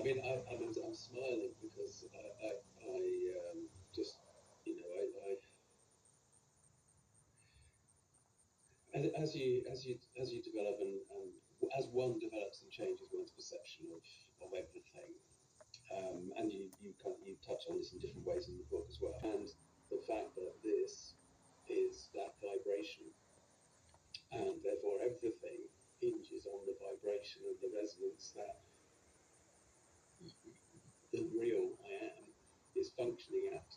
I mean, I'm smiling because I just, you know, as you develop and as one develops and changes one's perception of everything, and you touch on this in different ways in the book as well, and the fact that this is that vibration, and therefore everything hinges on the vibration and the resonance that the real I am is functioning at.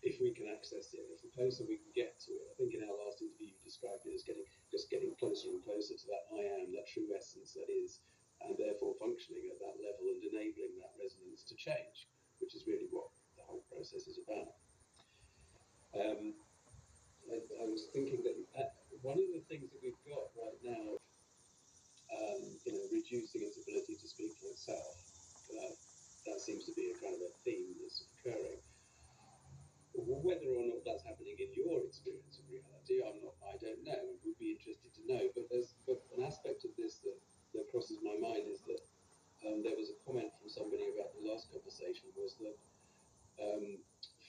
If we can access it, if the closer we can get to it, I think in our last interview you described it as getting closer and closer to that I am, that true essence that is, and therefore functioning at that level and enabling that resonance to change, which is really what the whole process is about. I was thinking that one of the things that we've got right now, reducing its ability to speak for itself, that seems to be a kind of a theme that's occurring. Whether or not that's happening in your experience of reality, I don't know. It would be interested to know. But an aspect of this that crosses my mind is that there was a comment from somebody about the last conversation was that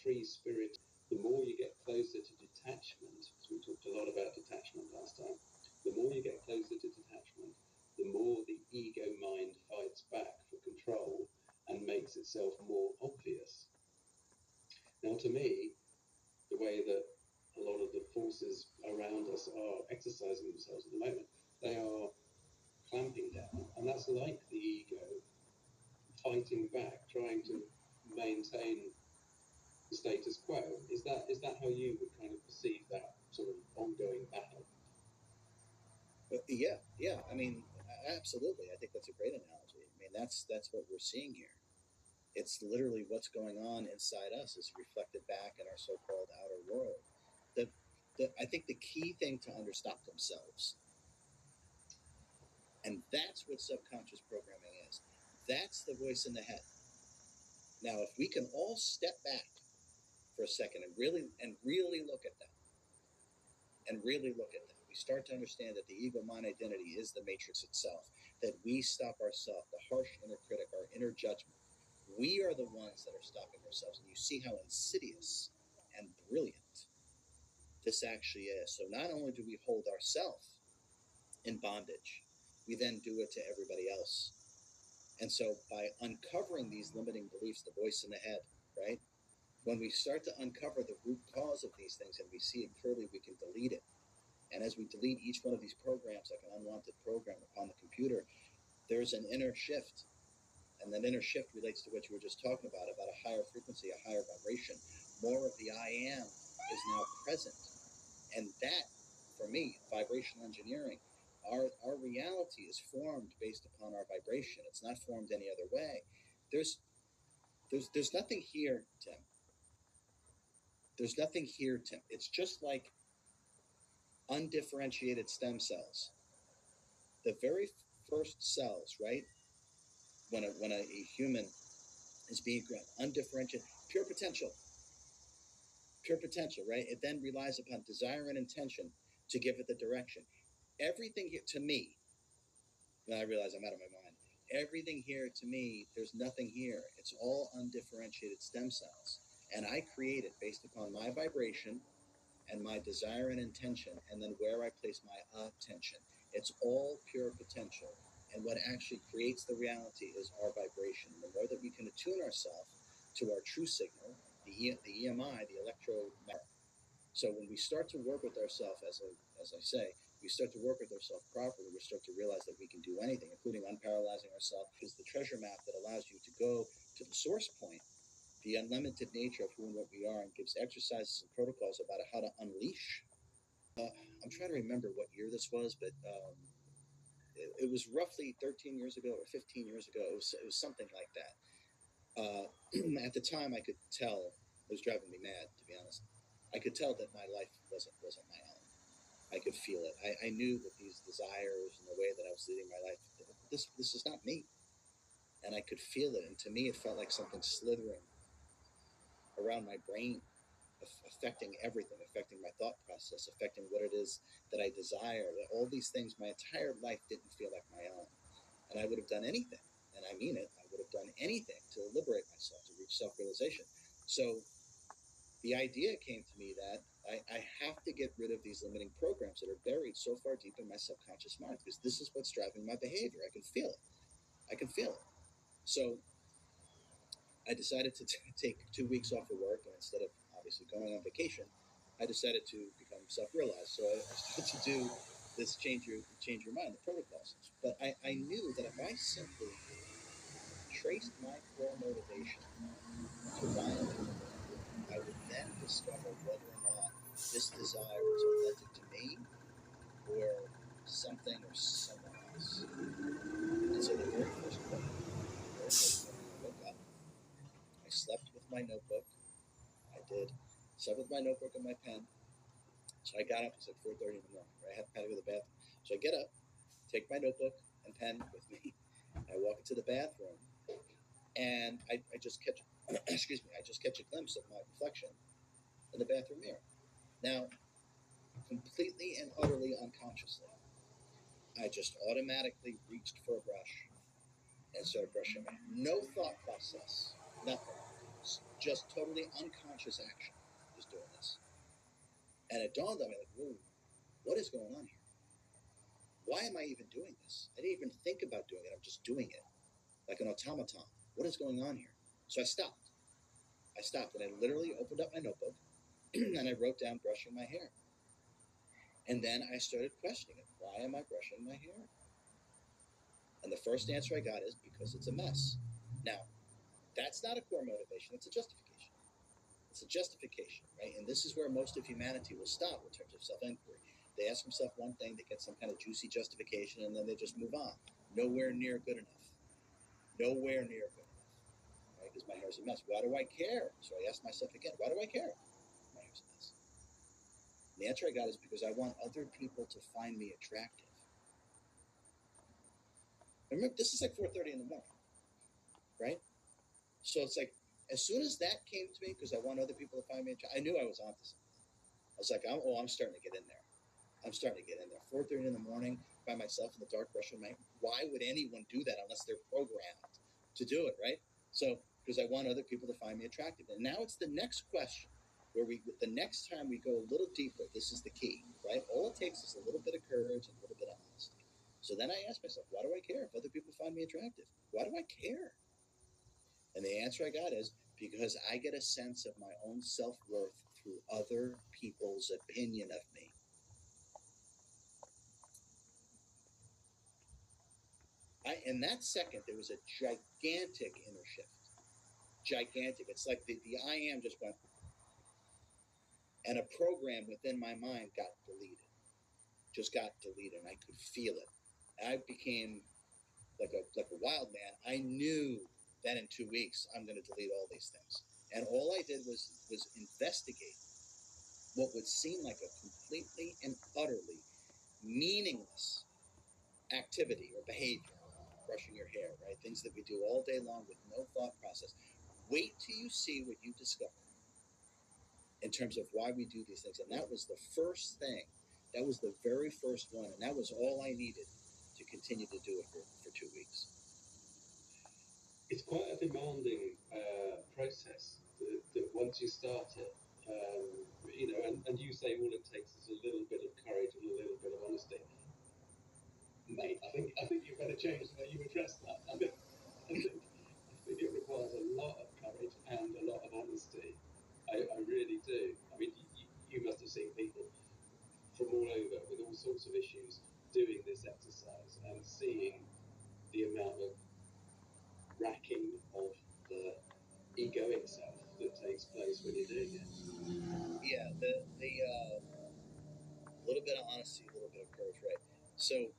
free spirit, the more you get closer to detachment, because we talked a lot about detachment last time, the more you get closer to detachment, the more the ego mind fights back for control and makes itself more obvious. Now, to me, the way that a lot of the forces around us are exercising themselves at the moment, they are clamping down, and that's like the ego fighting back, trying to maintain the status quo. Is that how you would kind of perceive that sort of ongoing battle? Yeah. I mean, absolutely. I think that's a great analogy. I mean, that's what we're seeing here. It's literally what's going on inside us is reflected back in our so-called outer world. I think the key thing to understand themselves, and that's what subconscious programming is. That's the voice in the head. Now, if we can all step back for a second and really look at that, we start to understand that the ego mind identity is the matrix itself, that we stop ourselves, the harsh inner critic, our inner judgment. We are the ones that are stopping ourselves. And you see how insidious and brilliant this actually is. So not only do we hold ourselves in bondage, we then do it to everybody else. And so by uncovering these limiting beliefs, the voice in the head, right? When we start to uncover the root cause of these things and we see it clearly, we can delete it. And as we delete each one of these programs, like an unwanted program upon the computer, there's an inner shift. And that inner shift relates to what you were just talking about a higher frequency, a higher vibration. More of the I am is now present. And that, for me, vibrational engineering, our reality is formed based upon our vibration. It's not formed any other way. There's nothing here, Tim. There's nothing here, Tim. It's just like undifferentiated stem cells. The very first cells, right? When a human is being undifferentiated, pure potential, right? It then relies upon desire and intention to give it the direction. Everything here, to me, now I realize I'm out of my mind. Everything here, to me, there's nothing here. It's all undifferentiated stem cells. And I create it based upon my vibration and my desire and intention, and then where I place my attention. It's all pure potential. And what actually creates the reality is our vibration. The more that we can attune ourselves to our true signal, the EMI, the electromagnetic. So when we start to work with ourselves, as I say, we start to work with ourselves properly, we start to realize that we can do anything, including unparalyzing ourselves, is the treasure map that allows you to go to the source point, the unlimited nature of who and what we are, and gives exercises and protocols about how to unleash. I'm trying to remember what year this was, but it was roughly 13 years ago or 15 years ago. It was something like that. At the time, I could tell it was driving me mad, to be honest. I could tell that my life wasn't my own. I could feel it. I knew that these desires and the way that I was leading my life, this is not me. And I could feel it. And to me, it felt like something slithering around my brain, affecting everything, affecting my thought process, affecting what it is that I desire. All these things, my entire life didn't feel like my own. And I would have done anything, and I mean it, I would have done anything to liberate myself, to reach self-realization. So the idea came to me that I have to get rid of these limiting programs that are buried so far deep in my subconscious mind, because this is what's driving my behavior. I can feel it. I can feel it. So I decided to take 2 weeks off of work, and instead of obviously going on vacation, I decided to become self-realized. So I started to do this change your mind, the protocols. But I knew that if I simply traced my core motivation to why I'm doing it, I would then discover whether or not this desire was authentic to me or something or someone else. And so the very first morning I woke up, I slept with my notebook. Slept with my notebook and my pen. So I got up, it's like 4:30 in the morning, right? I had to go to the bathroom. So I get up, take my notebook and pen with me. I walk into the bathroom, and I just catch, excuse me, I just catch a glimpse of my reflection in the bathroom mirror. Now, completely and utterly unconsciously, I just automatically reached for a brush and started brushing my hair. No thought process, nothing. Just totally unconscious action, just doing this. And it dawned on me, like, whoa, what is going on here? Why am I even doing this? I didn't even think about doing it. I'm just doing it like an automaton. What is going on here? So I stopped. And I literally opened up my notebook and I wrote down brushing my hair. And then I started questioning it. Why am I brushing my hair? And the first answer I got is because it's a mess. Now, that's not a core motivation. It's a justification. It's a justification, right? And this is where most of humanity will stop in terms of self-inquiry. They ask themselves one thing, they get some kind of juicy justification, and then they just move on. Nowhere near good enough. Nowhere near good enough, right? Because my hair's a mess. Why do I care? So I asked myself again, why do I care? My hair's a mess. And the answer I got is because I want other people to find me attractive. And remember, this is like 4:30 in the morning, right? So it's like, as soon as that came to me, because I want other people to find me attractive, I knew I was onto something. I was like, I'm starting to get in there. 4:30 in the morning by myself in the dark brushing my hair. Why would anyone do that unless they're programmed to do it, right? So, because I want other people to find me attractive. And now it's the next question where the next time we go a little deeper, this is the key, right? All it takes is a little bit of courage and a little bit of honesty. So then I ask myself, why do I care if other people find me attractive? Why do I care? And the answer I got is because I get a sense of my own self-worth through other people's opinion of me. In that second, there was a gigantic inner shift. Gigantic. It's like the I am just went, and a program within my mind got deleted. Just got deleted, and I could feel it. I became like a wild man. I knew that in 2 weeks I'm going to delete all these things, and all I did was investigate what would seem like a completely and utterly meaningless activity or behavior. Brushing your hair, right? Things that we do all day long with no thought process. Wait till you see what you discover in terms of why we do these things. And that was the first thing. That was the very first one. And that was all I needed to continue to do it for 2 weeks. It's quite a demanding process that once you start it, and you say all it takes is a little bit of courage and a little bit of honesty. Mate, I think you better change the way you address that. I think it requires a lot of courage and a lot of honesty. I really do. I mean, you must have seen people from all over with all sorts of issues doing this exercise and seeing the amount of racking of the egoic self that takes place when you're doing it. Yeah, the little bit of honesty, a little bit of courage, right? So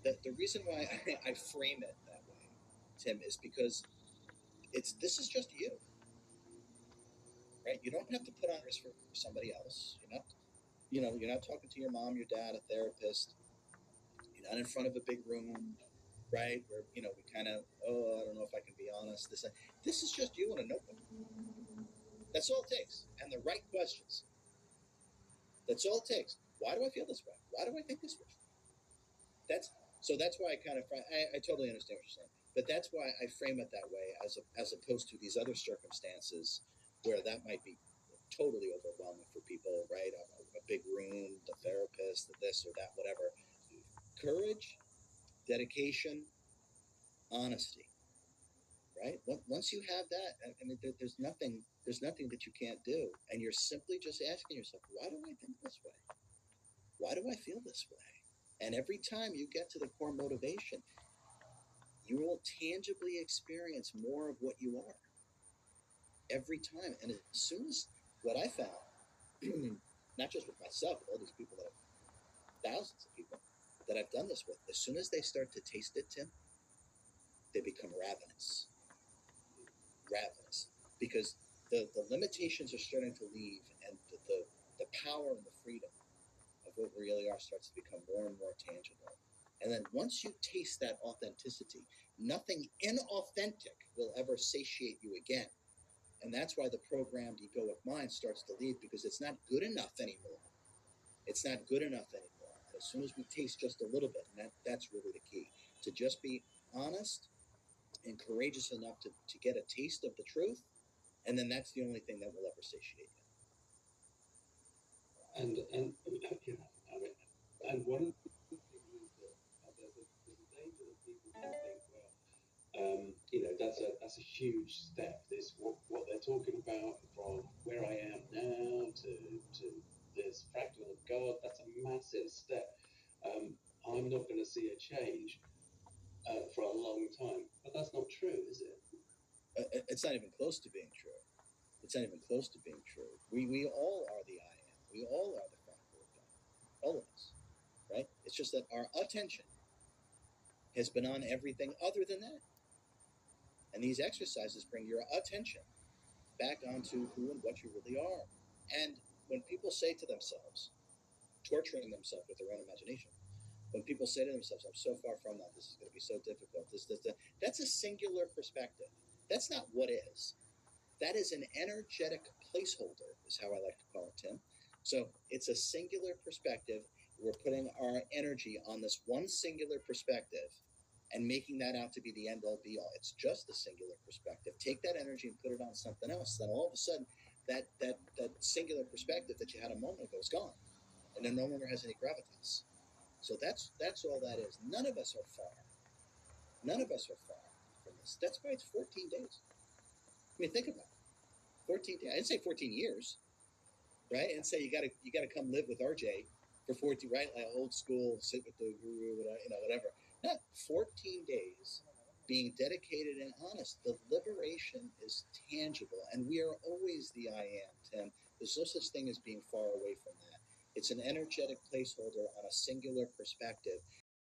The reason why I frame it that way, Tim, is because this is just you, right? You don't have to put on risk for somebody else. You're not talking to your mom, your dad, a therapist. You're not in front of a big room, right? Where we kind of, I don't know if I can be honest. This is just you and a notebook. That's all it takes, and the right questions. That's all it takes. Why do I feel this way? Why do I think this way? That's why I totally understand what you're saying, but that's why I frame it that way as opposed to these other circumstances where that might be totally overwhelming for people, right? A big room, the therapist, the this or that, whatever. Courage, dedication, honesty, right? Once you have that, I mean, there's nothing that you can't do, and you're simply just asking yourself, why do I think this way? Why do I feel this way? And every time you get to the core motivation, you will tangibly experience more of what you are every time. And as soon as what I found, not just with myself, but all these people thousands of people that I've done this with, as soon as they start to taste it, Tim, they become ravenous. Ravenous. Because the limitations are starting to leave, and the power and the freedom of what we really are starts to become more and more tangible. And then once you taste that authenticity, nothing inauthentic will ever satiate you again. And that's why the programmed egoic mind starts to leave, because it's not good enough anymore. It's not good enough anymore. And as soon as we taste just a little bit, and that's really the key, to just be honest and courageous enough to get a taste of the truth, and then that's the only thing that will ever satiate you. And and one of the things is that there's a danger that people can think, well, that's a huge step. What they're talking about, from where I am now to this fractal of God, that's a massive step. I'm not going to see a change for a long time, but that's not true, is it? It's not even close to being true. It's not even close to being true. We all are the I am. We all are the fractal of God. All of us, right? It's just that our attention has been on everything other than that. And these exercises bring your attention back onto who and what you really are. And when people say to themselves, torturing themselves with their own imagination, when people say to themselves, I'm so far from that, this is going to be so difficult, that's a singular perspective. That's not what is. That is an energetic placeholder, is how I like to call it, Tim. So it's a singular perspective. We're putting our energy on this one singular perspective and making that out to be the end all be all. It's just a singular perspective. Take that energy and put it on something else. Then all of a sudden, that singular perspective that you had a moment ago is gone, and it no longer has any gravitas. So that's all that is. None of us are far. None of us are far from this. That's why it's 14 days. I mean, think about it. 14 days. I didn't say 14 years, right? And say you gotta come live with RJ for 14, right? Like old school, sit with the guru, whatever. Not 14 days being dedicated and honest. The liberation is tangible, and we are always the I am, Tim. There's no such thing as being far away from that. It's an energetic placeholder on a singular perspective